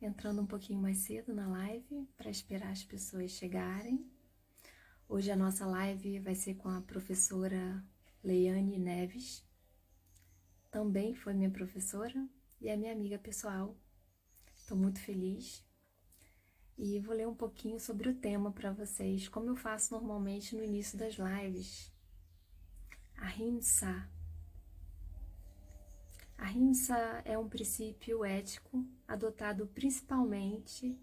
entrando um pouquinho mais cedo na live para esperar as pessoas chegarem. Hoje a nossa live vai ser com a professora Leiane Neves. Também foi minha professora e é minha amiga pessoal. Estou muito feliz e vou ler um pouquinho sobre o tema para vocês, como eu faço normalmente no início das lives. Ahimsa. Ahimsa é um princípio ético adotado principalmente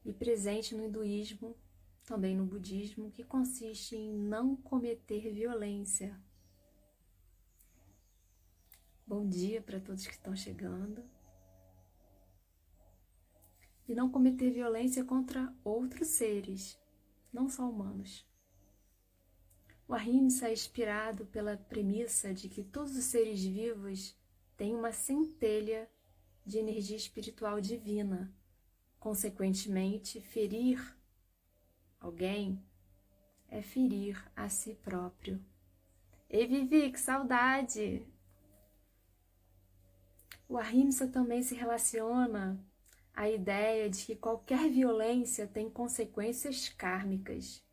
e presente no hinduísmo, também no budismo, que consiste em não cometer violência. Bom dia para todos que estão chegando. E não cometer violência contra outros seres, não só humanos. O Ahimsa é inspirado pela premissa de que todos os seres vivos têm uma centelha de energia espiritual divina. Consequentemente, ferir alguém é ferir a si próprio. Ei, Vivi, que saudade! O Ahimsa também se relaciona à ideia de que qualquer violência tem consequências kármicas.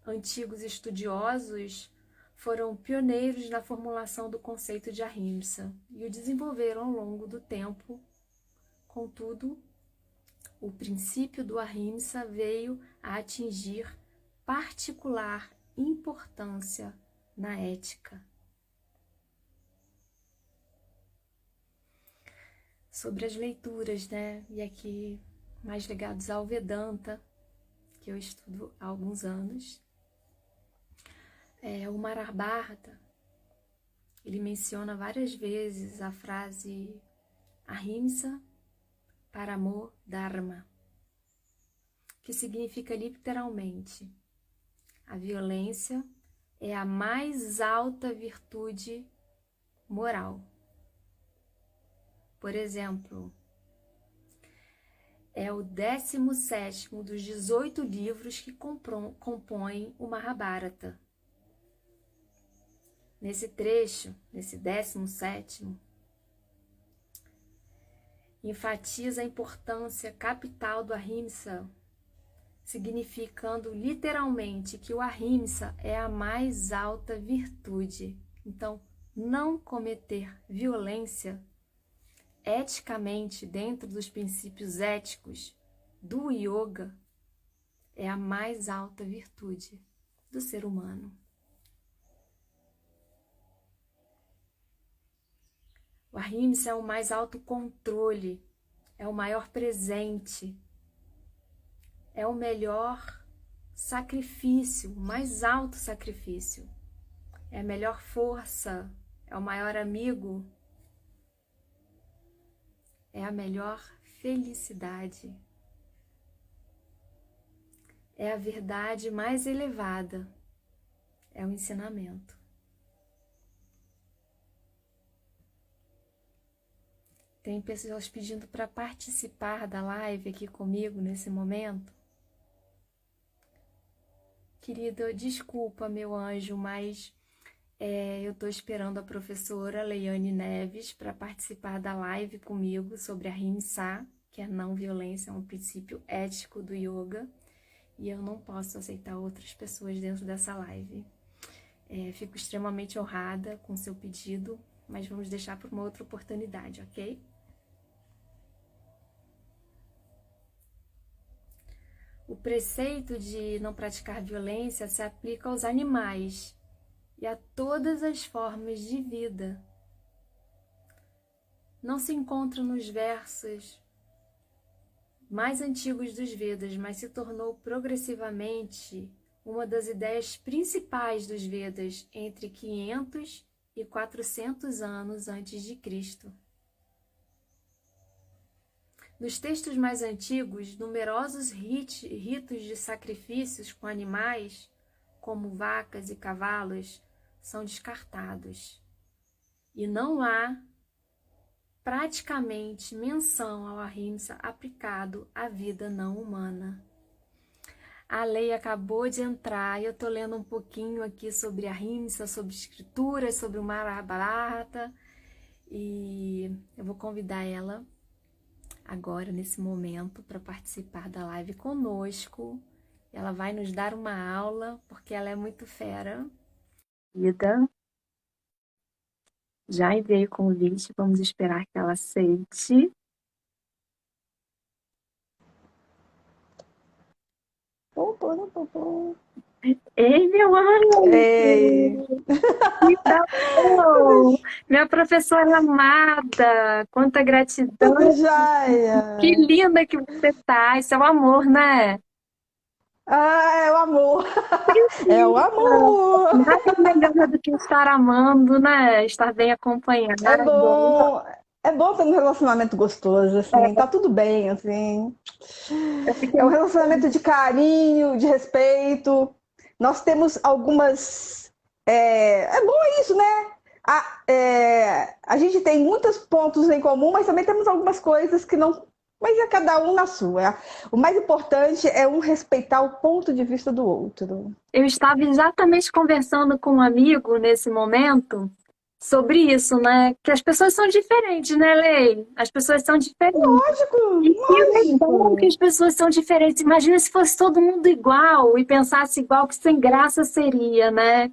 Antigos estudiosos foram pioneiros na formulação do conceito de Ahimsa e o desenvolveram ao longo do tempo. Contudo, o princípio do Ahimsa veio a atingir particular importância na ética. Sobre as leituras, e aqui mais ligados ao Vedanta, que eu estudo há alguns anos. O Mahabharata, ele menciona várias vezes a frase Ahimsa Paramo Dharma, que significa literalmente: a violência é a mais alta virtude moral. Por exemplo, é o 17º dos 18 livros que compõem o Mahabharata. Nesse trecho, nesse 17º, enfatiza a importância capital do Ahimsa, significando literalmente que o Ahimsa é a mais alta virtude. Então, não cometer violência eticamente, dentro dos princípios éticos do yoga, é a mais alta virtude do ser humano. O Ahimsa é o mais alto controle, é o maior presente, é o melhor sacrifício, o mais alto sacrifício, é a melhor força, é o maior amigo, é a melhor felicidade, é a verdade mais elevada, é o ensinamento. Tem pessoas pedindo para participar da live aqui comigo nesse momento. Querido, desculpa, meu anjo, mas eu estou esperando a professora Leiane Neves para participar da live comigo sobre a Ahimsa, que é não violência, é um princípio ético do yoga, e eu não posso aceitar outras pessoas dentro dessa live. Fico extremamente honrada com o seu pedido, mas vamos deixar para uma outra oportunidade, ok? O preceito de não praticar violência se aplica aos animais e a todas as formas de vida. Não se encontra nos versos mais antigos dos Vedas, mas se tornou progressivamente uma das ideias principais dos Vedas entre 500 e 400 anos antes de Cristo. Nos textos mais antigos, numerosos ritos de sacrifícios com animais, como vacas e cavalos, são descartados. E não há praticamente menção ao Ahimsa aplicado à vida não humana. A lei acabou de entrar e eu estou lendo um pouquinho aqui sobre Ahimsa, sobre escrituras, sobre o Mahabharata, e eu vou convidar ela agora, nesse momento, para participar da live conosco. Ela vai nos dar uma aula, porque ela é muito fera. Ida, já enviei o convite, vamos esperar que ela aceite. Ei, meu anjo! Ei. Que tal? Minha professora amada, quanta Tudo gratidão! Que jóia! linda que você tá! Isso é o amor, né? Ah, é o amor! É o Precisa! amor! Nada melhor do que estar amando, né? Estar bem acompanhada. É bom! É bom ter um relacionamento gostoso, assim, É, tá tudo bem, assim. eu fiquei É um muito relacionamento de carinho, de respeito. Nós temos algumas. É bom isso, né? A gente tem muitos pontos em comum, mas também temos algumas coisas que não. Mas é cada um na sua. O mais importante é um respeitar o ponto de vista do outro. Eu estava exatamente conversando com um amigo nesse momento sobre isso, né? Que as pessoas são diferentes, né, Lei? As pessoas são diferentes. Lógico, E que legal que lógico. as pessoas são diferentes. Imagina se fosse todo mundo igual e pensasse igual, que sem graça seria, né?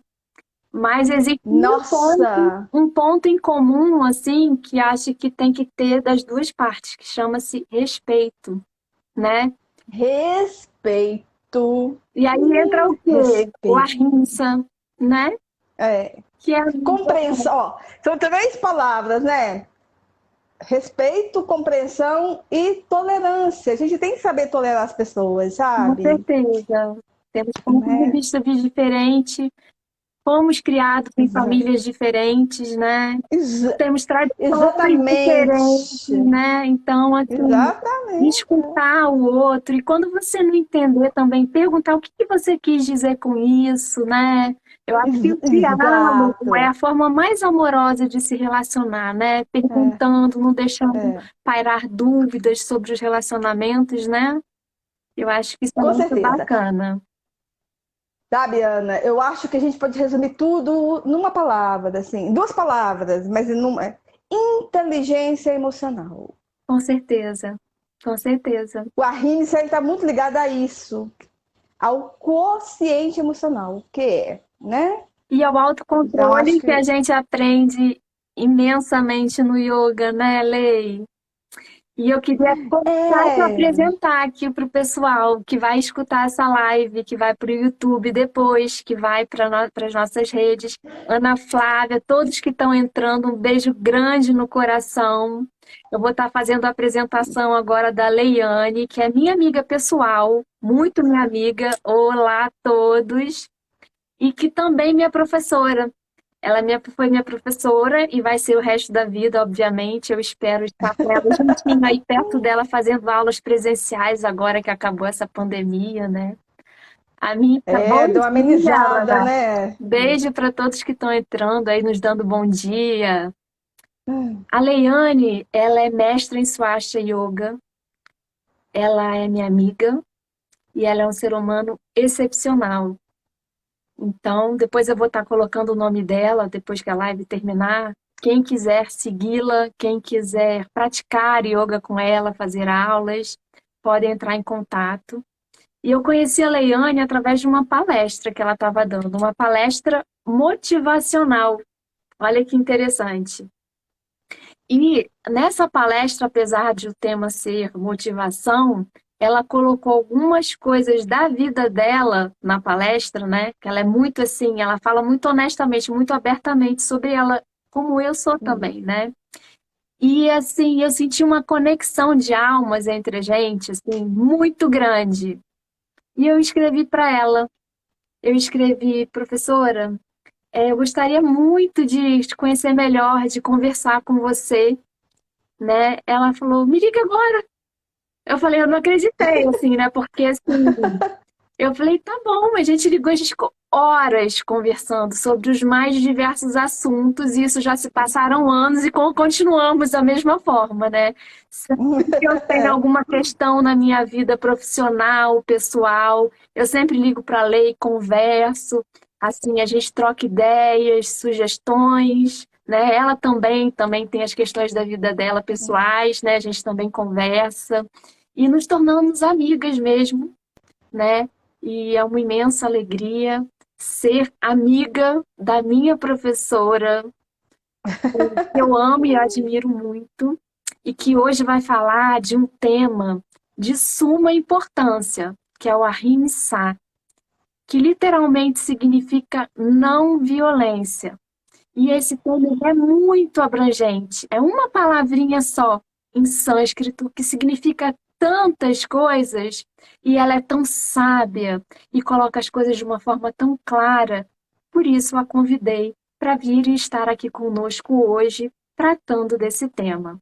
Mas existe Nossa, um ponto em comum, assim, que acho que tem que ter das duas partes, que chama-se respeito, né? respeito. E aí entra o quê? O Respeito. ahimsa, né? É. Que é Compreensão, ó, são três palavras, né? Respeito, compreensão e tolerância. A gente tem que saber tolerar as pessoas, com sabe? certeza. Temos pontos de Né? vista diferentes, fomos criados em Exa famílias diferentes, né? Temos tradições diferentes, exatamente. né? Então, assim, Exatamente. escutar o outro e quando você não entender também, perguntar o que que você quis dizer com isso, né? Eu acho que o diálogo é Exato. a forma mais amorosa de se relacionar, né? É, Perguntando, não deixando é. pairar dúvidas sobre os relacionamentos, né? Eu acho que isso é Com muito certeza. bacana. Sabe, Ana, eu acho que a gente pode resumir tudo numa palavra, assim, duas palavras, mas numa inteligência emocional. Com certeza, com certeza. O Arrhenius está muito ligado a isso, ao quociente emocional, que é, né? E ao Então, acho autocontrole que a que gente aprende imensamente no yoga, né, Lei? E eu queria começar a é, apresentar aqui para o pessoal que vai escutar essa live, que vai para o YouTube depois, que vai para as nossas redes. Ana Flávia, todos que estão entrando, um beijo grande no coração. Eu vou estar fazendo a apresentação agora da Leiane, que é minha amiga pessoal, muito minha amiga. Olá a todos! E que também minha professora. Ela foi minha professora e vai ser o resto da vida, obviamente. Eu espero estar com ela juntinho aí perto dela, fazendo aulas presenciais agora que acabou essa pandemia, né? A minha, bom deu uma dia, amenizada, Ana. né? Beijo para todos que estão entrando aí, nos dando bom dia. A Leiane, ela é mestra em Swastika Yoga, ela é minha amiga e ela é um ser humano excepcional. Então, depois eu vou estar colocando o nome dela, depois que a live terminar. Quem quiser segui-la, quem quiser praticar yoga com ela, fazer aulas, pode entrar em contato. E eu conheci a Leiane através de uma palestra que ela estava dando, uma palestra motivacional. Olha que interessante. E nessa palestra, apesar de o tema ser motivação, ela colocou algumas coisas da vida dela na palestra, né? Que ela é muito assim, ela fala muito honestamente, muito abertamente sobre ela, como eu sou também, né? E assim, eu senti uma conexão de almas entre a gente, assim, muito grande. E eu escrevi para ela. Eu escrevi, professora, eu gostaria muito de te conhecer melhor, de conversar com você, né? Ela falou, me liga agora. Eu falei, eu não acreditei, assim, né? Porque, assim, eu falei, tá bom, a gente ligou, a gente ficou horas conversando sobre os mais diversos assuntos, e isso já se passaram anos e continuamos da mesma forma, né? Sempre que eu tenho alguma questão na minha vida profissional, pessoal, eu sempre ligo para a Lei, converso, assim, a gente troca ideias, sugestões, né? Ela também tem as questões da vida dela pessoais, né? A gente também conversa e nos tornamos amigas mesmo, né? E é uma imensa alegria ser amiga da minha professora, que eu amo e admiro muito, e que hoje vai falar de um tema de suma importância, que é o Ahimsa, que literalmente significa não violência. E esse tema é muito abrangente. É uma palavrinha só em sânscrito que significa tantas coisas e ela é tão sábia e coloca as coisas de uma forma tão clara. Por isso a convidei para vir e estar aqui conosco hoje tratando desse tema.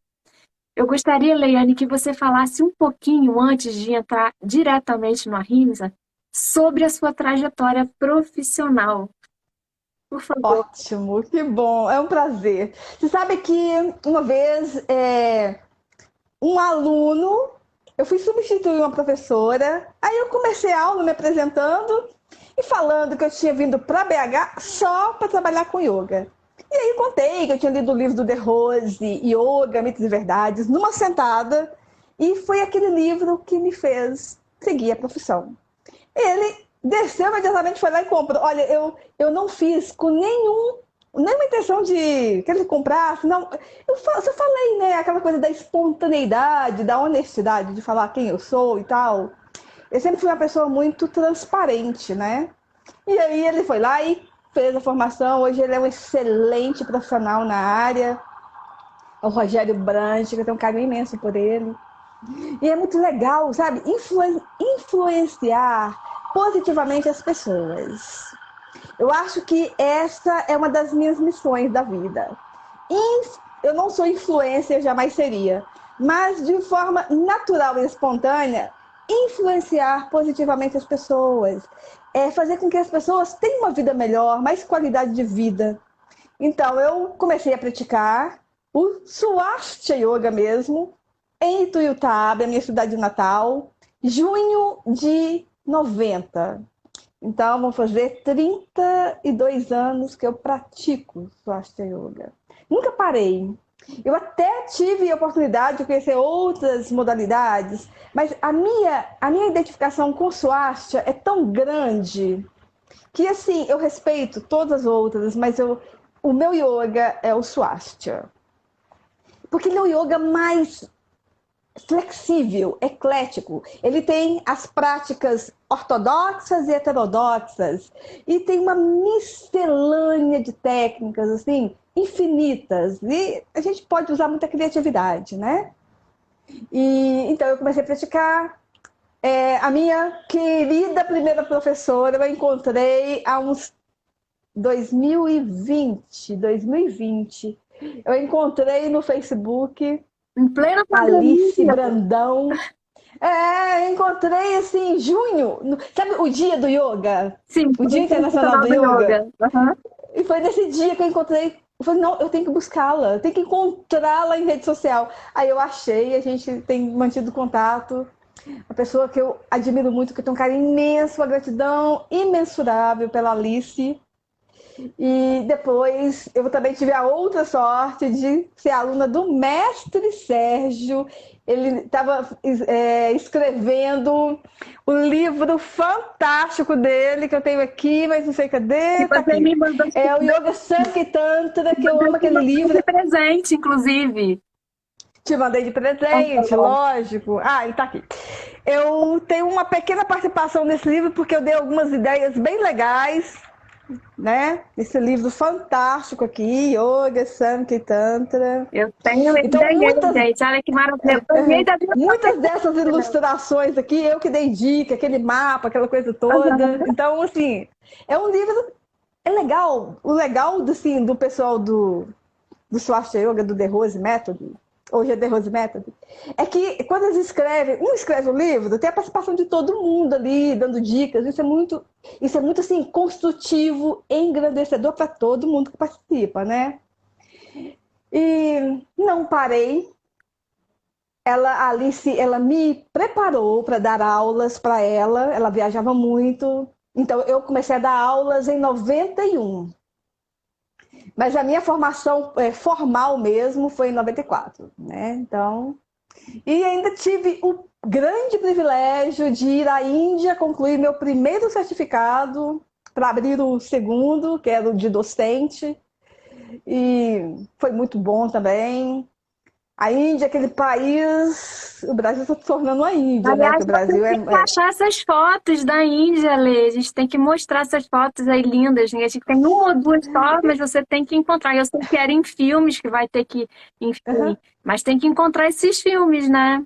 Eu gostaria, Leiane, que você falasse um pouquinho antes de entrar diretamente no Ahimsa sobre a sua trajetória profissional. Por favor. Ótimo, que bom, é um prazer. Você sabe que uma vez um aluno, eu fui substituir uma professora, aí eu comecei a aula me apresentando e falando que eu tinha vindo para BH só para trabalhar com yoga. E aí eu contei que eu tinha lido o livro do De Rose, Yoga, Mitos e Verdades, numa sentada, e foi aquele livro que me fez seguir a profissão. Ele desceu imediatamente, foi lá e comprou. Olha, eu não fiz com nenhuma intenção de que ele comprasse, não. Eu só falei, né, aquela coisa da espontaneidade, da honestidade, de falar quem eu sou e tal. Eu sempre fui uma pessoa muito transparente, né? E aí ele foi lá e fez a formação. Hoje ele é um excelente profissional na área. É o Rogério Brandt, que eu tenho um carinho imenso por ele. E é muito legal, sabe? Influenciar positivamente as pessoas. Eu acho que essa é uma das minhas missões da vida. Eu não sou influencer, jamais seria, mas de forma natural e espontânea, influenciar positivamente as pessoas. Fazer com que as pessoas tenham uma vida melhor, mais qualidade de vida. Então, eu comecei a praticar o Swastika Yoga mesmo, em Ituiutaba, minha cidade natal, junho de 90. Então, vão fazer 32 anos que eu pratico Swastika Yoga. Nunca parei. Eu até tive a oportunidade de conhecer outras modalidades, mas a minha identificação com Swastika é tão grande que, assim, eu respeito todas as outras, mas o meu yoga é o Swastika. Porque ele é o yoga mais flexível, eclético. Ele tem as práticas ortodoxas e heterodoxas. E tem uma miscelânea de técnicas, assim, infinitas. E a gente pode usar muita criatividade, né? Então eu comecei a praticar. A minha querida primeira professora eu encontrei há uns 2020. Eu encontrei no Facebook Em plena Alice pandemia. Brandão. Eu encontrei assim em junho. Sabe o dia do yoga? Sim, O o Dia Dia Internacional Internacional do do Yoga. Yoga. Aham. E foi nesse dia que eu encontrei. Eu falei, não, eu tenho que buscá-la, eu tenho que encontrá-la em rede social. Aí eu achei, a gente tem mantido contato. Uma pessoa que eu admiro muito, que eu tenho um carinho imenso, uma gratidão imensurável pela Alice. E depois eu também tive a outra sorte de ser aluna do mestre Sérgio. Ele estava escrevendo o livro fantástico dele, que eu tenho aqui, mas não sei E cadê, tá você aqui. me mandou, É o Yoga Sanktantra, que eu amo você me aquele mandou livro. de presente, inclusive. Te mandei de presente, Aham. lógico. Ah, ele tá aqui. Eu tenho uma pequena participação nesse livro, porque eu dei algumas ideias bem legais, né? Esse livro fantástico aqui, Yoga Sanktantra. Eu tenho, eu Então, ganhei, gente. Olha que maravilha. Eu ganhei da minha muitas dessas professora. ilustrações aqui, eu que dei dica, aquele mapa, aquela coisa toda. Aham. Então, assim, é um livro. É legal. O legal assim, do pessoal do Swastika Yoga, do The Rose Method, hoje é The Rose Method, é que quando eles escrevem, um escreve um livro, tem a participação de todo mundo ali, dando dicas. Isso é muito assim, construtivo, engrandecedor para todo mundo que participa, né? E não parei. A Alice, ela me preparou para dar aulas para ela viajava muito. Então, eu comecei a dar aulas em 91. Mas a minha formação formal mesmo foi em 94, né? Então, e ainda tive o grande privilégio de ir à Índia concluir meu primeiro certificado para abrir o segundo, que era o de docente, e foi muito bom também. A Índia, aquele país, o Brasil está se tornando a Índia, né? Porque Aliás, o você Brasil tem que achar essas fotos da Índia, Lê. A gente tem que mostrar essas fotos aí lindas, né? A gente tem uma ou duas só, mas você tem que encontrar. Eu sei que era em filmes que vai ter que, enfim, mas tem que encontrar esses filmes, né?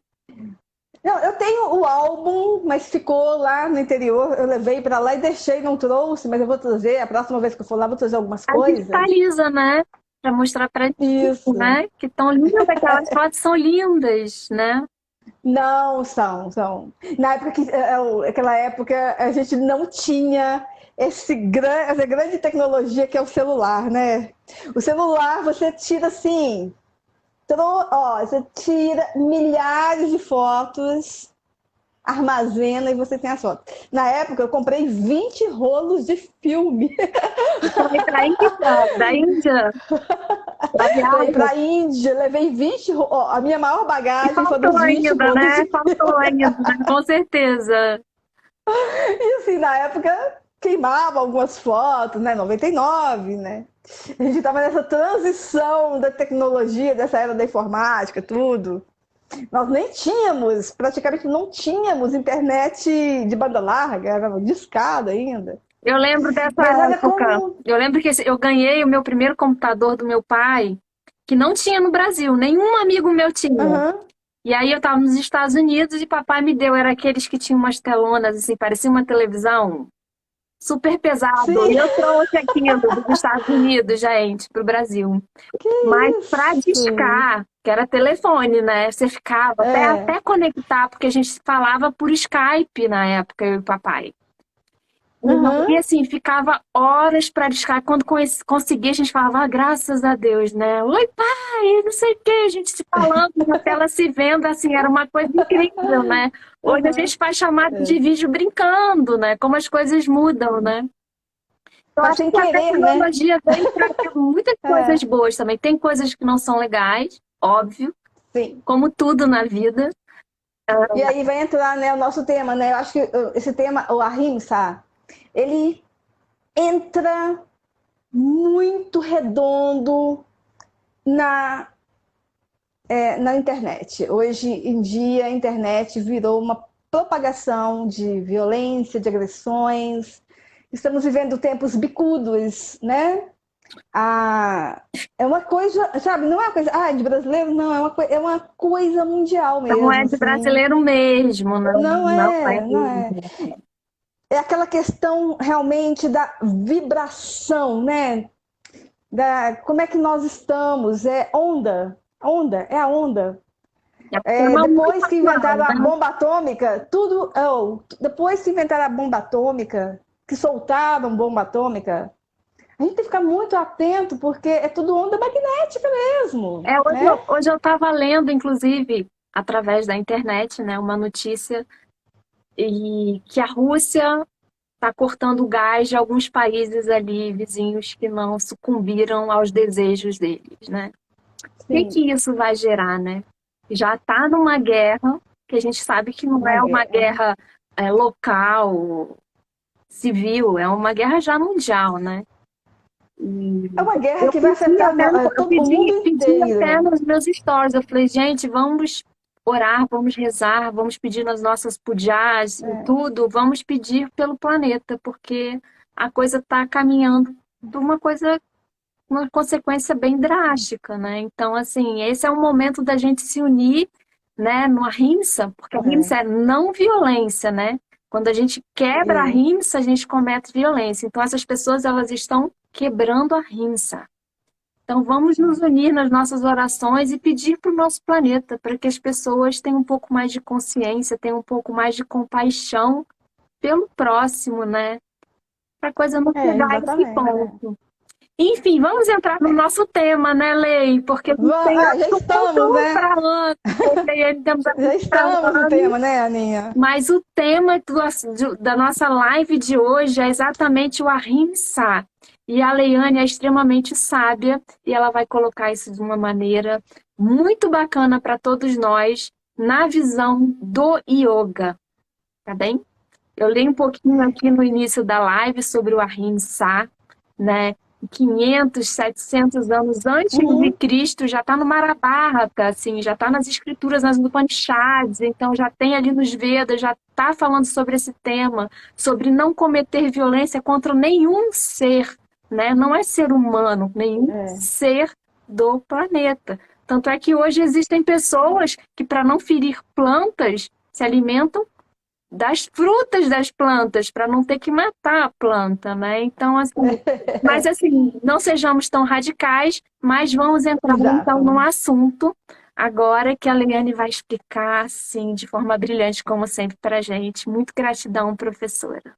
Não, eu tenho o álbum, mas ficou lá no interior. Eu levei para lá e deixei, não trouxe, mas eu vou trazer. A próxima vez que eu for lá, vou trazer algumas A coisas. digitaliza, né? Pra mostrar pra gente, Isso. né? Que tão lindas, aquelas fotos são lindas, né? Não, são. Na época aquela época a gente não tinha essa grande tecnologia que é o celular, né? O celular você tira assim, você tira milhares de fotos, armazena e você tem as fotos. Na época eu comprei 20 rolos de filme Foi pra Índia, da Índia, da para viagem. a Índia, levei 20, a minha maior E bagagem foram faltou os 20 ainda, rolos né? de Faltou ainda, né? Com certeza. E assim, na época queimava algumas fotos, né? 99, né? A gente estava nessa transição da tecnologia, dessa era da informática, tudo. Nós nem tínhamos, praticamente não tínhamos internet de banda larga, era discada ainda. Eu lembro dessa Mas olha época. como. Eu lembro que eu ganhei o meu primeiro computador do meu pai, que não tinha no Brasil, nenhum amigo meu tinha. Aham, E aí eu estava nos Estados Unidos e papai me deu, era aqueles que tinham umas telonas, assim, parecia uma televisão, super pesado. sim, E eu trouxe aquilo dos Estados Unidos, gente, pro Brasil. que Mas para isso. discar, que era telefone, né? Você ficava É. até conectar, porque a gente falava por Skype na época, eu e o papai. E Aham, assim, ficava horas para discar. Quando conseguia, a gente falava, ah, graças a Deus, né? Oi, pai, não sei o quê, a gente se falando, na tela se vendo, assim, era uma coisa incrível, né? Hoje a aham. gente faz chamada É. de vídeo brincando, né? Como as coisas mudam, né? Eu Faz acho sem que a querer, né? tecnologia veio trazer muitas coisas É, boas também. Tem coisas que não são legais, óbvio, sim. como tudo na vida. E aí vai entrar, né, o nosso tema, né? Eu acho que esse tema, o Ahimsa, ele entra muito redondo na, na internet. Hoje em dia, a internet virou uma propagação de violência, de agressões. Estamos vivendo tempos bicudos, né? É uma coisa, sabe, não é uma coisa, de brasileiro, não, é uma coisa mundial Não é mesmo, de assim. brasileiro mesmo, não, Não não é é, não é. mesmo. É aquela questão realmente da vibração, né? Como é que nós estamos? É onda, é a onda. É porque é uma muito Depois que atual, inventaram a né? bomba atômica, depois que inventaram a bomba atômica, que soltaram bomba atômica, a gente tem que ficar muito atento, porque é tudo onda magnética mesmo, né? Hoje eu estava lendo, inclusive, através da internet, né, uma notícia e que a Rússia está cortando o gás de alguns países ali vizinhos que não sucumbiram aos desejos deles, né? O que Sim, que isso vai gerar, né? Já está numa guerra que a gente sabe que não uma é uma guerra. guerra local, civil, é uma guerra já mundial, né? É uma guerra Eu que vai pedi afetar até, o mundo pedi até inteiro. nos meus stories. Eu falei, gente, vamos orar, vamos rezar, vamos pedir nas nossas pujas e tudo, vamos pedir pelo planeta, porque a coisa está caminhando de uma consequência bem drástica, né? Então, assim, esse é o momento da gente se unir, né, no ahimsa, porque a ahimsa é não violência, né? Quando a gente quebra a É, ahimsa, a gente comete violência. Então, essas pessoas, elas estão quebrando a ahimsa. Então, vamos nos unir nas nossas orações e pedir para o nosso planeta, para que as pessoas tenham um pouco mais de consciência, tenham um pouco mais de compaixão pelo próximo, né? Para a coisa não chegar a esse exatamente. ponto. Enfim, vamos entrar no nosso tema, né, Lei? Porque a gente tem Já estamos, assunto né? para anos, temos Já assunto para estamos no anos, tema, né, Aninha? mas o tema da nossa live de hoje é exatamente o ahimsa. E a Leiane é extremamente sábia e ela vai colocar isso de uma maneira muito bacana para todos nós, na visão do yoga, tá bem? Eu li um pouquinho aqui no início da live sobre o Ahimsa, né? 500, 700 anos antes de Uhum. Cristo, já está no Mahabharata, assim, já está nas escrituras, nas Upanishads, então já tem ali nos Vedas, já está falando sobre esse tema, sobre não cometer violência contra nenhum ser, né? Não é ser humano, nenhum É. ser do planeta. Tanto é que hoje existem pessoas que, para não ferir plantas, se alimentam das frutas das plantas, para não ter que matar a planta, né? Então, assim, mas assim, não sejamos tão radicais, mas vamos entrar então no Exato. assunto agora que a Leiane vai explicar, assim, de forma brilhante, como sempre, para a gente. Muito gratidão, professora.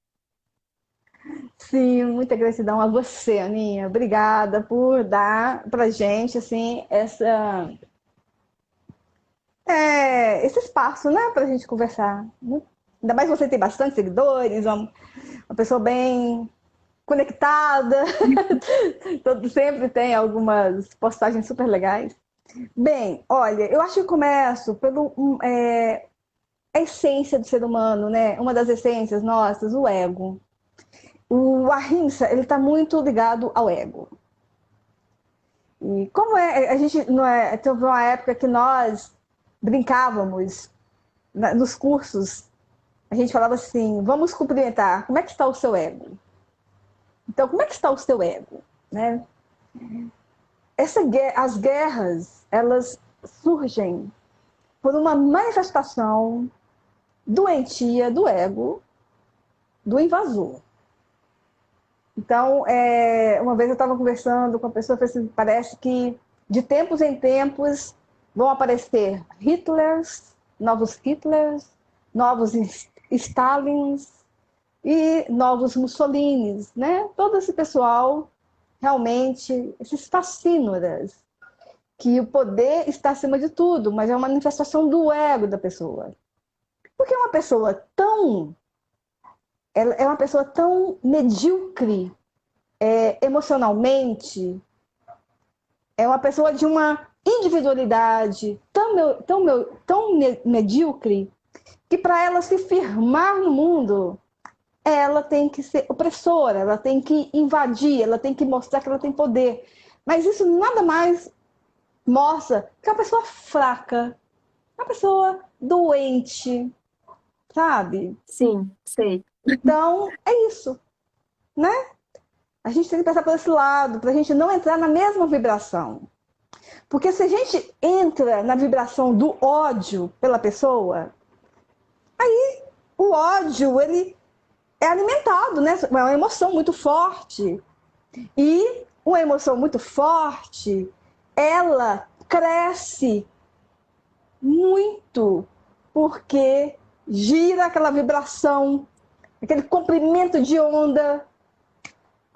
Sim, muita gratidão a você, Aninha. Obrigada por dar pra gente, assim, esse espaço, né, pra gente conversar. Ainda mais você tem bastante seguidores, uma pessoa bem conectada, sempre tem algumas postagens super legais. Bem, olha, eu acho que eu começo pelo a essência do ser humano, né? Uma das essências nossas, o ego. O ahimsa, ele está muito ligado ao ego. E como a gente não é, teve uma época que nós brincávamos nos cursos, a gente falava assim, vamos cumprimentar, como é que está o seu ego? Então, como é que está o seu ego? Né? As guerras, elas surgem por uma manifestação doentia do ego do invasor. Então, uma vez eu estava conversando com a pessoa, assim, parece que de tempos em tempos vão aparecer Hitlers, novos Stalins e novos Mussolinis, né? Todo esse pessoal, realmente, esses fascínoras, que o poder está acima de tudo, mas é uma manifestação do ego da pessoa. Porque uma pessoa tão... Ela é uma pessoa tão medíocre emocionalmente, é uma pessoa de uma individualidade tão medíocre que para ela se firmar no mundo, ela tem que ser opressora, ela tem que invadir, ela tem que mostrar que ela tem poder. Mas isso nada mais mostra que é uma pessoa fraca, uma pessoa doente, sabe? Sim, sei. Então, é isso, né? A gente tem que pensar por esse lado, para a gente não entrar na mesma vibração. Porque se a gente entra na vibração do ódio pela pessoa, o ódio, ele é alimentado, né? É uma emoção muito forte. E uma emoção muito forte, ela cresce muito, porque gira aquela vibração, aquele comprimento de onda.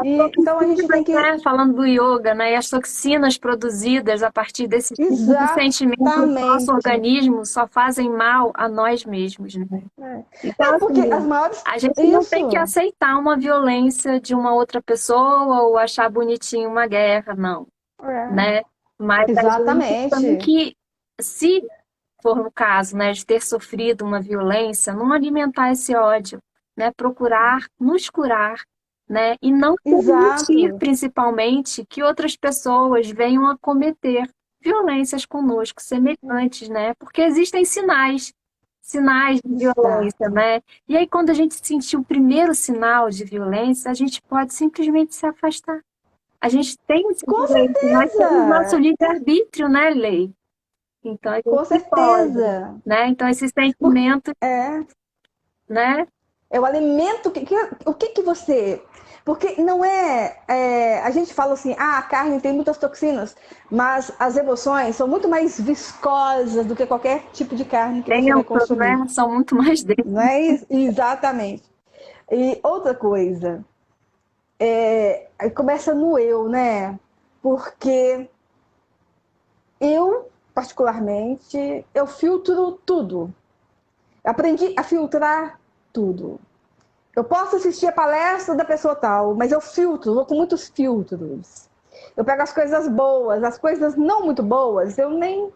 E, então a gente tem que... Né, falando do yoga, né, e as toxinas produzidas a partir desse tipo de sentimento no nosso Exatamente. organismo só fazem mal a nós mesmos, né? Então, Porque as assim, maiores... a gente não tem que Isso. aceitar uma violência de uma outra pessoa ou achar bonitinho uma guerra, não, né? Mas a gente tem Exatamente. que, se for no caso, né, de ter sofrido uma violência, não alimentar esse ódio, né? Procurar nos curar, né? E não permitir, Exato. principalmente, que outras pessoas venham a cometer violências conosco, semelhantes, né? Porque existem sinais de violência, Exato. né? E aí, quando a gente sentir o primeiro sinal de violência, a gente pode simplesmente se afastar. A gente tem esse Com direito, nós temos nosso certeza. livre-arbítrio, né, Lei? Então a Com gente pode, certeza. né? Então esse Porque sentimento, é, né? é o alimento o que que você... Porque não a gente fala assim, a carne tem muitas toxinas, mas as emoções são muito mais viscosas do que qualquer tipo de carne que você vai Dentro, consumir. né? São muito mais dentro. Não é isso? Exatamente. E outra coisa, aí começa no eu, né? Porque eu, particularmente, eu filtro tudo. Aprendi a filtrar tudo. Eu posso assistir a palestra da pessoa tal, mas eu filtro, vou com muitos filtros. Eu pego as coisas boas, as coisas não muito boas, eu nem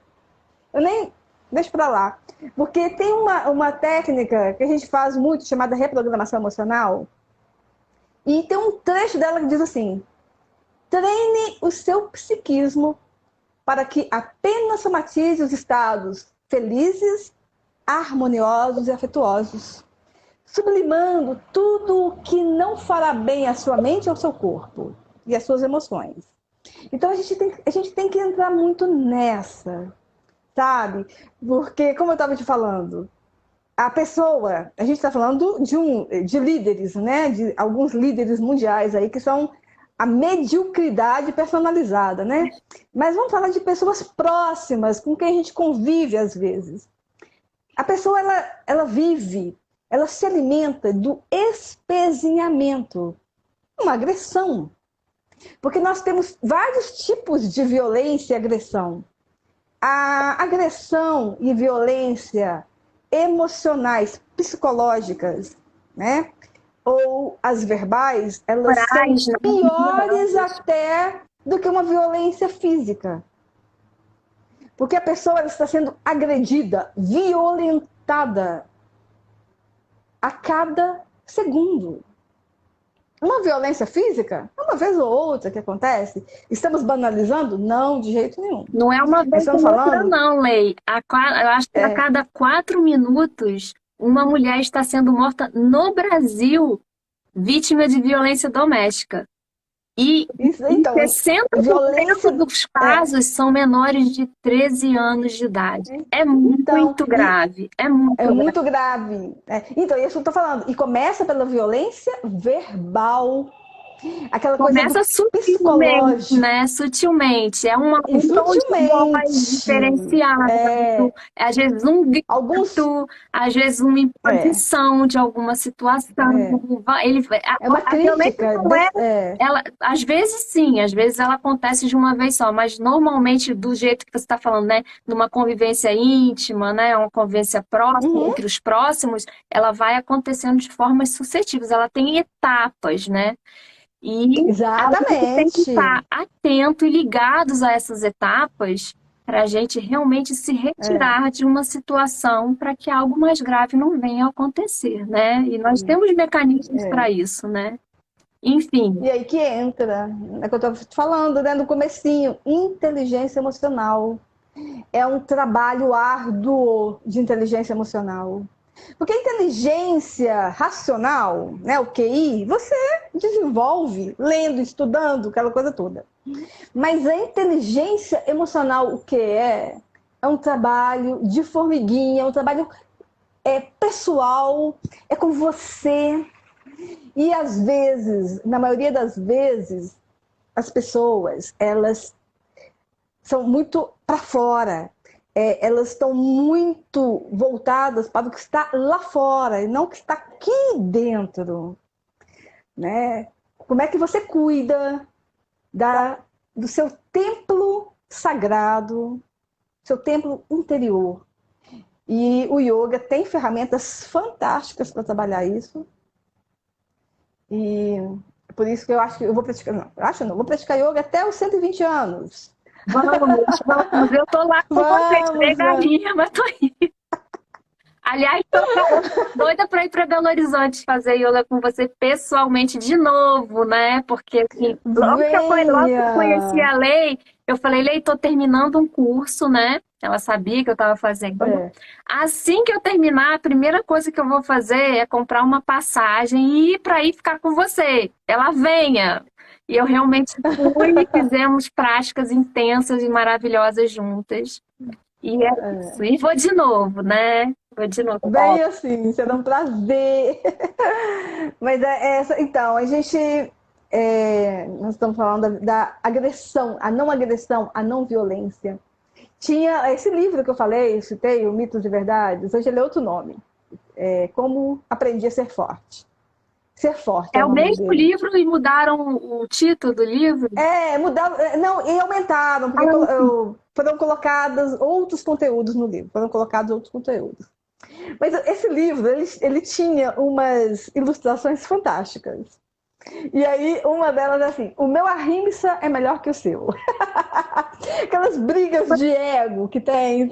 deixo pra lá. Porque tem uma técnica que a gente faz muito, chamada reprogramação emocional, e tem um trecho dela que diz assim: treine o seu psiquismo para que apenas somatize os estados felizes, harmoniosos e afetuosos, sublimando tudo o que não fará bem à sua mente e ao seu corpo e às suas emoções. Então a gente tem que entrar muito nessa, sabe? Porque, como eu estava te falando, a pessoa, a gente está falando de líderes, né? De alguns líderes mundiais aí que são a mediocridade personalizada, né? Mas vamos falar de pessoas próximas, com quem a gente convive às vezes. A pessoa, ela vive, ela se alimenta do espezinhamento, uma agressão. Porque nós temos vários tipos de violência e agressão. A agressão e violência emocionais, psicológicas, né? Ou as verbais, elas são piores até do que uma violência física. Porque a pessoa ela está sendo agredida, violentada a cada segundo. Uma violência física, uma vez ou outra que acontece. Estamos banalizando? Não, de jeito nenhum. Não é uma vez ou outra, não, Lei. Eu acho que a cada 4 minutos, uma mulher está sendo morta no Brasil, vítima de violência doméstica. E então, 60% dos casos são menores de 13 anos de idade. É muito grave. É muito grave. Então, isso que eu estou falando. E começa pela violência verbal. Aquela começa coisa sutilmente, né? Sutilmente. É um tom de voz diferenciado. Às vezes um grito, às vezes uma imposição de alguma situação. É uma crítica. Às vezes sim, às vezes ela acontece de uma vez só, mas normalmente do jeito que você está falando, né? Numa convivência íntima, né? Uma convivência próxima, entre os próximos, ela vai acontecendo de formas sucessivas. Ela tem etapas, né? E exatamente. A gente tem que estar atento e ligados a essas etapas para a gente realmente se retirar de uma situação para que algo mais grave não venha a acontecer, né? E nós temos mecanismos para isso, né? Enfim. E aí que entra, é que eu estou falando, né, no comecinho, inteligência emocional. É um trabalho árduo de inteligência emocional. Porque a inteligência racional, né, o QI, você desenvolve lendo, estudando, aquela coisa toda. Mas a inteligência emocional, o que é? É um trabalho de formiguinha, é um trabalho pessoal, é com você. E às vezes, na maioria das vezes, as pessoas, elas são muito para fora. Elas estão muito voltadas para o que está lá fora e não o que está aqui dentro, né? Como é que você cuida do seu templo sagrado, seu templo interior? E o yoga tem ferramentas fantásticas para trabalhar isso. E por isso que eu acho que eu vou praticar, vou praticar yoga até os 120 anos. Vamos, eu tô lá com vocês, pegadinha, mas tô indo. Aliás, tô doida pra ir pra Belo Horizonte fazer yoga com você pessoalmente de novo, né? Porque assim, logo que eu conheci a Lei, eu falei, Lei, tô terminando um curso, né? Ela sabia que eu tava fazendo. Assim que eu terminar, a primeira coisa que eu vou fazer é comprar uma passagem e ir pra ir ficar com você. Ela venha. E eu realmente fui e fizemos práticas intensas e maravilhosas juntas. E é isso. E vou de novo, né? Vou de novo. Bem assim, será um prazer. Mas então, a gente... nós estamos falando da agressão, a não violência. Tinha esse livro que eu falei, eu citei, O Mito de Verdades, hoje ele é outro nome. Como Aprendi a Ser Forte. Ser Forte. É o mesmo livro e mudaram o título do livro? Mudaram. Não, e aumentaram, porque foram colocados outros conteúdos no livro. Foram colocados outros conteúdos. Mas esse livro, ele tinha umas ilustrações fantásticas. E aí, uma delas é assim: o meu ahimsa é melhor que o seu. Aquelas brigas de ego que tem.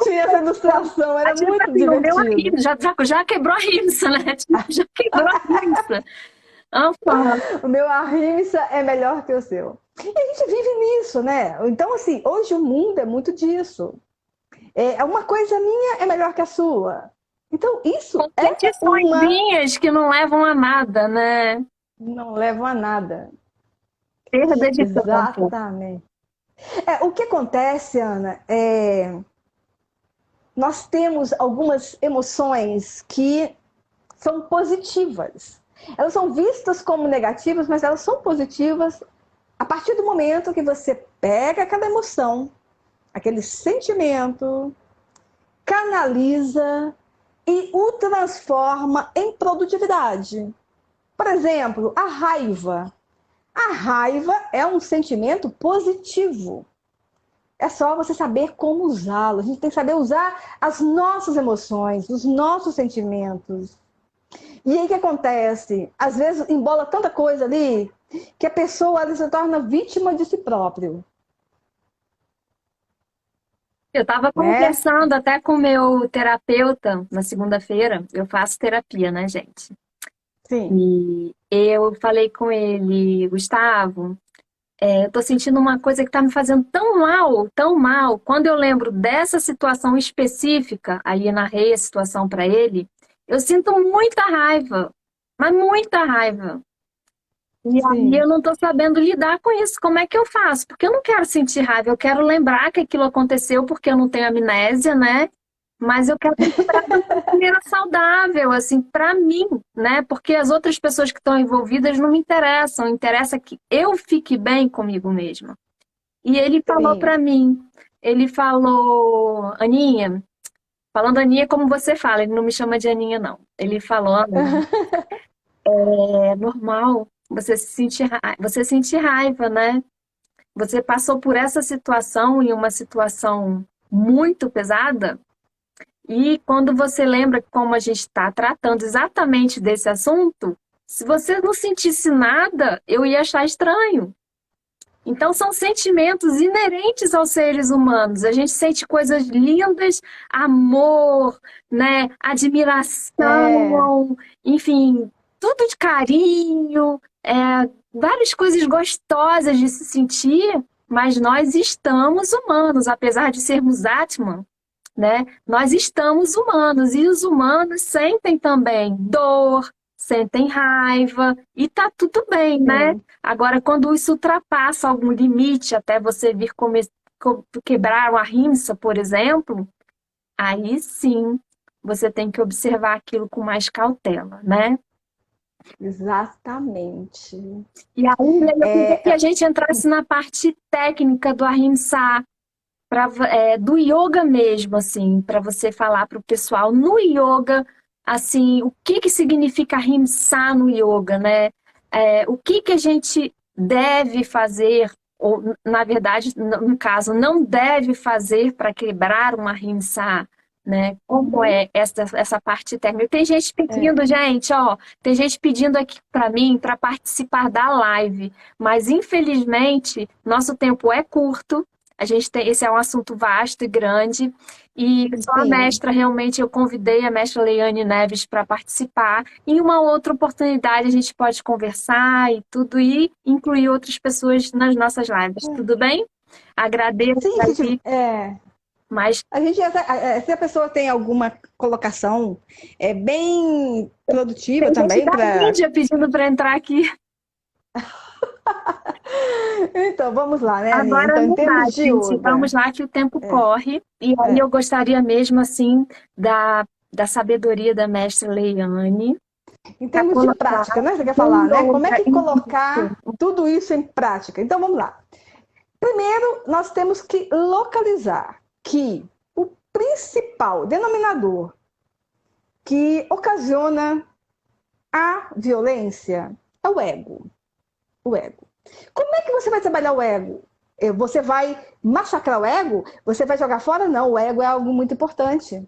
Tinha essa ilustração, era Tipo muito assim, o meu divertido. ahimsa, já quebrou a rimsa, né? Tipo, já quebrou a rimsa. Opa, O meu ahimsa é melhor que o seu. E a gente vive nisso, né? Então, assim, hoje o mundo é muito disso. Uma coisa minha é melhor que a sua. Então, isso é uma. competiçõezinhas que não levam a nada, né? Não leva a nada. Perda de tempo. Exatamente. O que acontece, Ana, nós temos algumas emoções que são positivas. Elas são vistas como negativas, mas elas são positivas a partir do momento que você pega aquela emoção, aquele sentimento, canaliza e o transforma em produtividade. Por exemplo, a raiva. A raiva é um sentimento positivo. É só você saber como usá-lo. A gente tem que saber usar as nossas emoções, os nossos sentimentos. E aí o que acontece? Às vezes embola tanta coisa ali que a pessoa ali, se torna vítima de si próprio, Eu estava né? conversando até com o meu terapeuta na segunda-feira. Eu faço terapia, né, gente? Sim. E eu falei com ele, Gustavo, eu tô sentindo uma coisa que tá me fazendo tão mal, tão mal. Quando eu lembro dessa situação específica, aí narrei a situação para ele, eu sinto muita raiva, mas muita raiva. E aí Sim. eu não tô sabendo lidar com isso. Como é que eu faço? Porque eu não quero sentir raiva, eu quero lembrar que aquilo aconteceu porque eu não tenho amnésia, né? Mas eu quero lembrar de uma maneira saudável, assim, para mim, né? Porque as outras pessoas que estão envolvidas não me interessam. Interessa que eu fique bem comigo mesma. E ele falou Sim. para mim, ele falou, Aninha, falando Aninha como você fala, ele não me chama de Aninha, não. Ele falou, Ana, é normal você sentir raiva, né? Você passou por essa situação e uma situação muito pesada, e quando você lembra como a gente está tratando exatamente desse assunto, se você não sentisse nada, eu ia achar estranho. Então, são sentimentos inerentes aos seres humanos. A gente sente coisas lindas, amor, né? É, Admiração, enfim, tudo de carinho, várias coisas gostosas de se sentir, mas nós estamos humanos, apesar de sermos Atman, né? Nós estamos humanos e os humanos sentem também dor, sentem raiva e tá tudo bem, né? sim. Agora, quando isso ultrapassa algum limite, até você vir quebrar uma rinça, por exemplo, aí sim você tem que observar aquilo com mais cautela, né? Exatamente. E aí eu queria que a É, gente entrasse na parte técnica do ahimsa, do yoga mesmo, assim, para você falar para o pessoal no yoga, assim, o que que significa rimsa no yoga, né? O que que a gente deve fazer, ou na verdade, no caso, não deve fazer para quebrar uma rimsa, né? Como uhum, é essa parte técnica? Tem gente é, pedindo, gente, ó, tem gente pedindo aqui para mim para participar da live, mas infelizmente nosso tempo é curto. A gente tem, esse é um assunto vasto e grande, e só a sim. mestra, realmente, eu convidei a mestra Leiane Neves para participar. Em uma outra oportunidade, a gente pode conversar e tudo, e incluir outras pessoas nas nossas lives. Tudo bem? Agradeço Sim, aí, mas a gente, se a pessoa tem alguma colocação bem produtiva tem gente também da para. Índia pedindo para entrar aqui. Então, vamos lá, né, Aninha? Agora Então, em não dá, termos de gente. Vamos yoga, lá que o tempo é, corre. E aí é. eu gostaria mesmo, assim, da sabedoria da mestra Leiane Em para termos de colocar prática, né? Você quer no falar, né? Como é yoga que isso. colocar tudo isso em prática? Então, vamos lá. Primeiro, nós temos que localizar que o principal denominador que ocasiona a violência é o ego. O ego. Como é que você vai trabalhar o ego? Você vai massacrar o ego? Você vai jogar fora? Não, o ego é algo muito importante.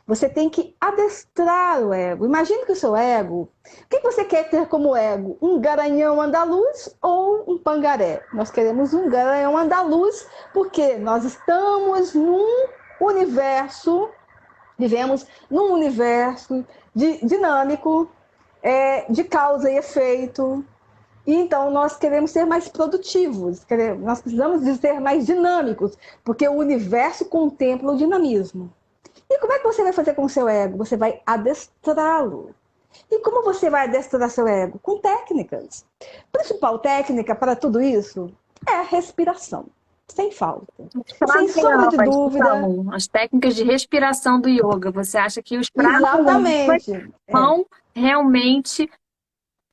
Você tem que adestrar o ego. Imagine que o seu ego... O que você quer ter como ego? Um garanhão andaluz ou um pangaré? Nós queremos um garanhão andaluz porque nós estamos num universo, vivemos num universo dinâmico, de causa e efeito. E então nós queremos ser mais produtivos, nós precisamos de ser mais dinâmicos, porque o universo contempla o dinamismo. E como é que você vai fazer com o seu ego? Você vai adestrá-lo. E como você vai adestrar seu ego? Com técnicas. A principal técnica para tudo isso é a respiração, sem falta. Sem sombra de dúvida. Então, as técnicas de respiração do yoga, você acha que os Exatamente. vão realmente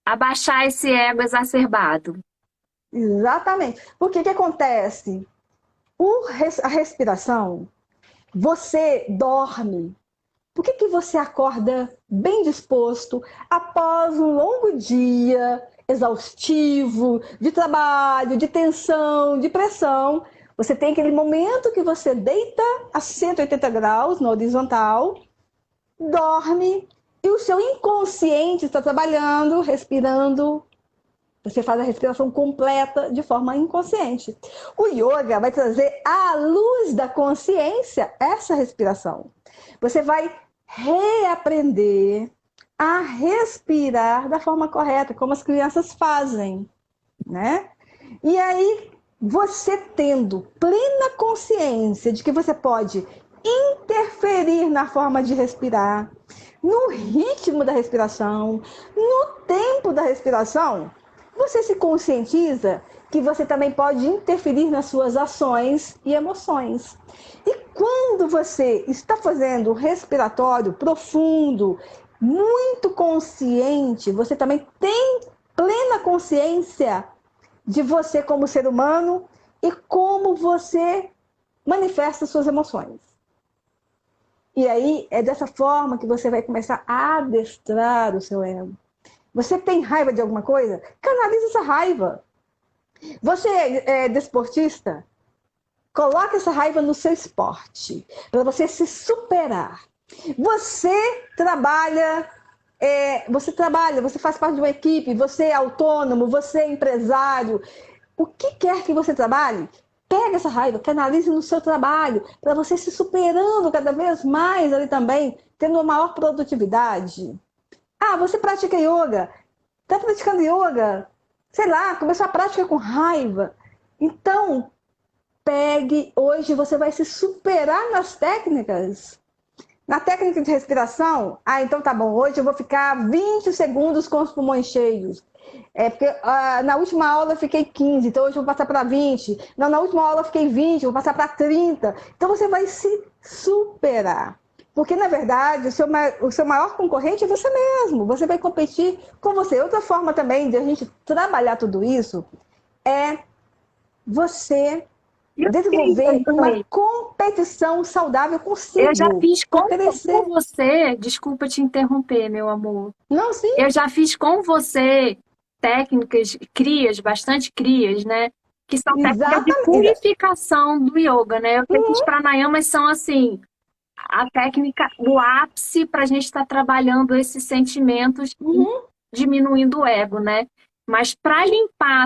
abaixar esse ego exacerbado? Exatamente. Porque o que acontece? A respiração, você dorme. Por que você acorda bem disposto após um longo dia exaustivo, de trabalho, de tensão, de pressão? Você tem aquele momento que você deita a 180 graus na horizontal, dorme, e o seu inconsciente está trabalhando, respirando. Você faz a respiração completa de forma inconsciente. O yoga vai trazer à luz da consciência essa respiração. Você vai reaprender a respirar da forma correta, como as crianças fazem, né? E aí, você tendo plena consciência de que você pode interferir na forma de respirar, no ritmo da respiração, no tempo da respiração, você se conscientiza que você também pode interferir nas suas ações e emoções. E quando você está fazendo o respiratório profundo, muito consciente, você também tem plena consciência de você como ser humano e como você manifesta suas emoções. E aí é dessa forma que você vai começar a adestrar o seu ego. Você tem raiva de alguma coisa? Canaliza essa raiva. Você é desportista? Coloque essa raiva no seu esporte, para você se superar. Você trabalha, você faz parte de uma equipe, você é autônomo, você é empresário. O que quer que você trabalhe, pega essa raiva, canalize no seu trabalho, para você se superando cada vez mais ali também, tendo uma maior produtividade. Ah, você pratica yoga. Está praticando yoga? Sei lá, começou a prática com raiva. Então, hoje você vai se superar nas técnicas. Na técnica de respiração, então tá bom, hoje eu vou ficar 20 segundos com os pulmões cheios. Porque na última aula eu fiquei 15, então hoje eu vou passar para 20. Não, na última aula eu fiquei 20, eu vou passar para 30. Então você vai se superar. Porque, na verdade, o seu maior concorrente é você mesmo. Você vai competir com você. Outra forma também de a gente trabalhar tudo isso é você desenvolver uma competição saudável consigo. Eu já fiz com você, desculpa te interromper, meu amor. Não, sim. Eu já fiz com você técnicas, bastante crias, né? Que são técnicas de purificação do yoga, né? Os pranayamas são assim, a técnica, o ápice para a gente estar trabalhando esses sentimentos, diminuindo o ego, né? Mas para limpar